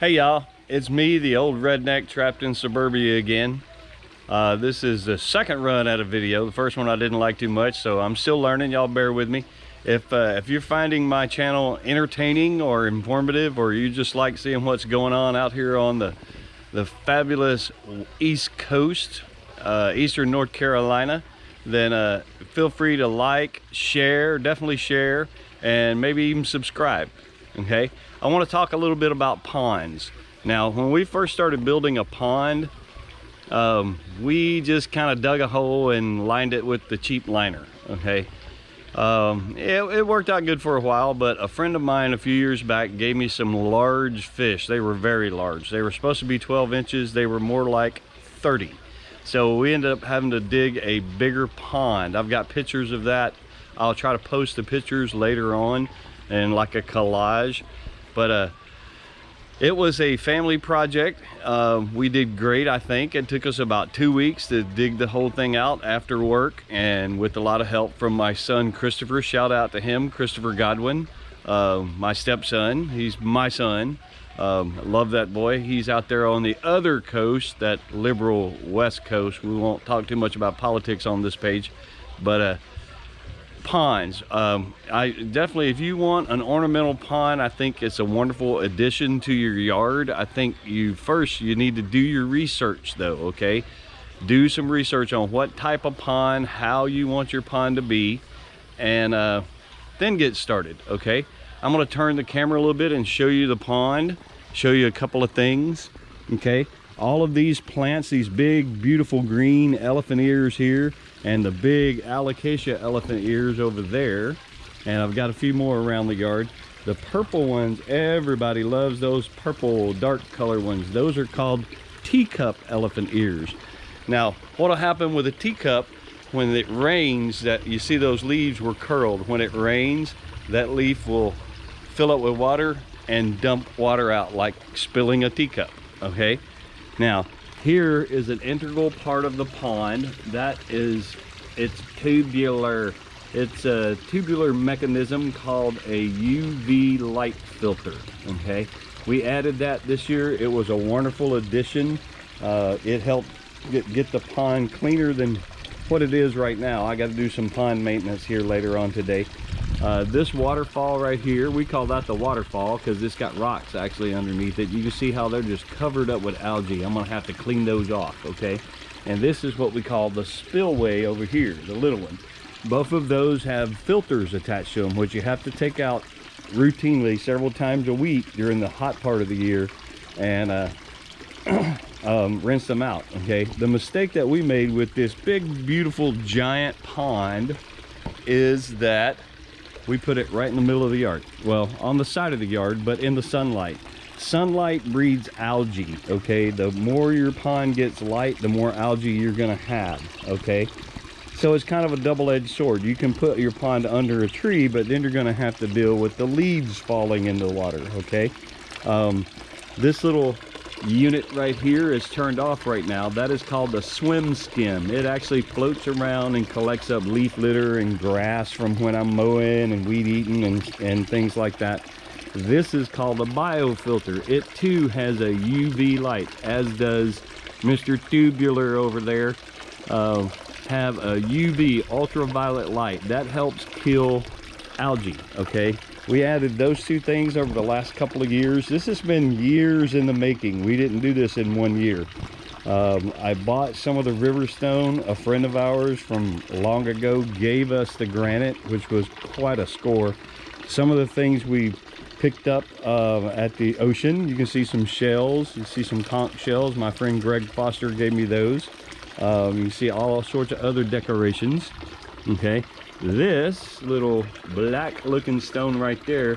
Hey y'all, it's me, the old redneck trapped in suburbia again. This is the second run at a video. The first one I didn't like too much, so I'm still learning. Y'all bear with me. If you're finding my channel entertaining or informative, or you just like seeing what's going on out here on the fabulous East Coast, Eastern North Carolina, then feel free to like, share, definitely share, and maybe even subscribe. Okay, I want to talk a little bit about ponds. Now, when we first started building a pond, we just kind of dug a hole and lined it with the cheap liner. Okay, it worked out good for a while, but a friend of mine a few years back gave me some large fish. They were very large. They were supposed to be 12 inches. They were more like 30. So we ended up having to dig a bigger pond. I've got pictures of that. I'll try to post the pictures later on and like a collage, but it was a family project. We did great, I think. It took us about 2 weeks to dig the whole thing out after work, and with a lot of help from my son Christopher. Shout out to him, Christopher Godwin, my stepson. He's my son. Love that boy. He's out there on the other coast, that liberal West Coast. We won't talk too much about politics on this page, but ponds, I definitely, if you want an ornamental pond, I think it's a wonderful addition to your yard. I think you need to do your research though. Okay, do some research on what type of pond, how you want your pond to be, and then get started. Okay, I'm going to turn the camera a little bit and show you the pond, show you a couple of things. Okay, all of these plants, these big beautiful green elephant ears here, and the big alocasia elephant ears over there, and I've got a few more around the yard. The purple ones, everybody loves those purple dark color ones. Those are called teacup elephant ears. Now, what'll happen with a teacup when it rains, that you see those leaves were curled. When it rains, that leaf will fill up with water and dump water out like spilling a teacup. Okay, now here is an integral part of the pond. That is, it's tubular. It's a tubular mechanism called a UV light filter. Okay, we added that this year. It was a wonderful addition. It helped get the pond cleaner than what it is right now. I got to do some pond maintenance here later on today. This waterfall right here, we call that the waterfall because it's got rocks actually underneath it. You can see how they're just covered up with algae. I'm gonna have to clean those off. Okay, and this is what we call the spillway over here, the little one. Both of those have filters attached to them, which you have to take out routinely several times a week during the hot part of the year, and rinse them out. Okay, the mistake that we made with this big beautiful giant pond is that we put it right in the middle of the yard. Well, on the side of the yard, but in the sunlight. Sunlight breeds algae. Okay, the more your pond gets light, the more algae you're gonna have. Okay, so it's kind of a double-edged sword. You can put your pond under a tree, but then you're gonna have to deal with the leaves falling into the water. Okay, this little unit right here is turned off right now. That is called the swim skim. It actually floats around and collects up leaf litter and grass from when I'm mowing and weed eating and things like that. This is called a biofilter. It too has a UV light, as does Mr. Tubular over there. Have a UV ultraviolet light that helps kill algae. Okay, we added those two things over the last couple of years. This has been years in the making. We didn't do this in 1 year. I bought some of the river stone. A friend of ours from long ago gave us the granite, which was quite a score. Some of the things we picked up at the ocean. You can see some shells. You see some conch shells. My friend Greg Foster gave me those. You can see all sorts of other decorations. Okay, this little black looking stone right there,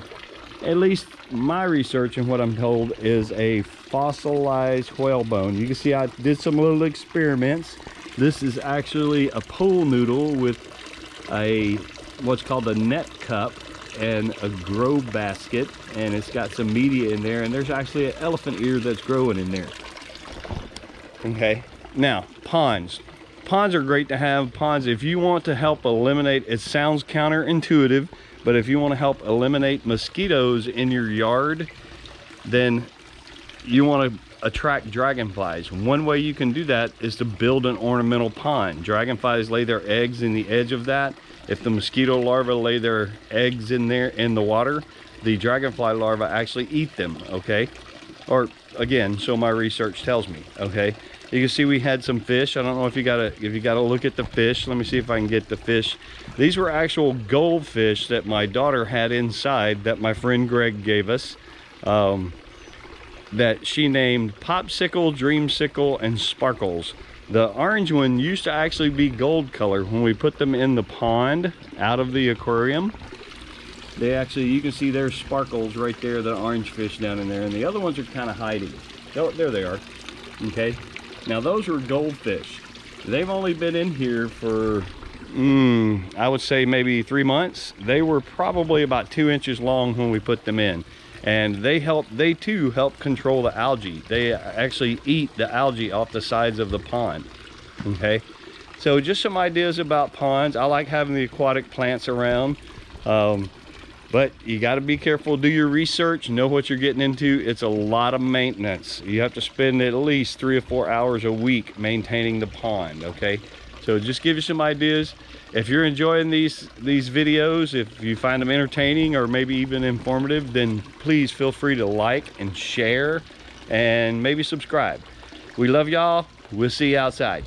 at least my research and what I'm told, is a fossilized whalebone. You can see I did some little experiments. This is actually a pool noodle with a what's called a net cup and a grow basket, and it's got some media in there, and there's actually an elephant ear that's growing in there. Okay, now ponds. Ponds are great to have. Ponds, if you want to help eliminate, it sounds counterintuitive, but if you want to help eliminate mosquitoes in your yard, then you want to attract dragonflies. One way you can do that is to build an ornamental pond. Dragonflies lay their eggs in the edge of that. If the mosquito larvae lay their eggs in there in the water, the dragonfly larvae actually eat them, okay? Or again, so my research tells me, okay? You can see we had some fish. I don't know if you gotta look at the fish. Let me see if I can get the fish. These were actual goldfish that my daughter had inside that my friend Greg gave us. That she named Popsicle, Dreamsicle, and Sparkles. The orange one used to actually be gold color when we put them in the pond out of the aquarium. They actually, you can see there's sparkles right there, the orange fish down in there, and the other ones are kind of hiding. Oh, there they are. Okay, now those were goldfish. They've only been in here for I would say maybe 3 months. They were probably about 2 inches long when we put them in. And they too help control the algae. They actually eat the algae off the sides of the pond. Okay, so just some ideas about ponds. I like having the aquatic plants around, but you got to be careful, do your research, know what you're getting into. It's a lot of maintenance. You have to spend at least 3 or 4 hours a week maintaining the pond. Okay, so just give you some ideas. If you're enjoying these videos, if you find them entertaining or maybe even informative, then please feel free to like and share and maybe subscribe. We love y'all. We'll see you outside.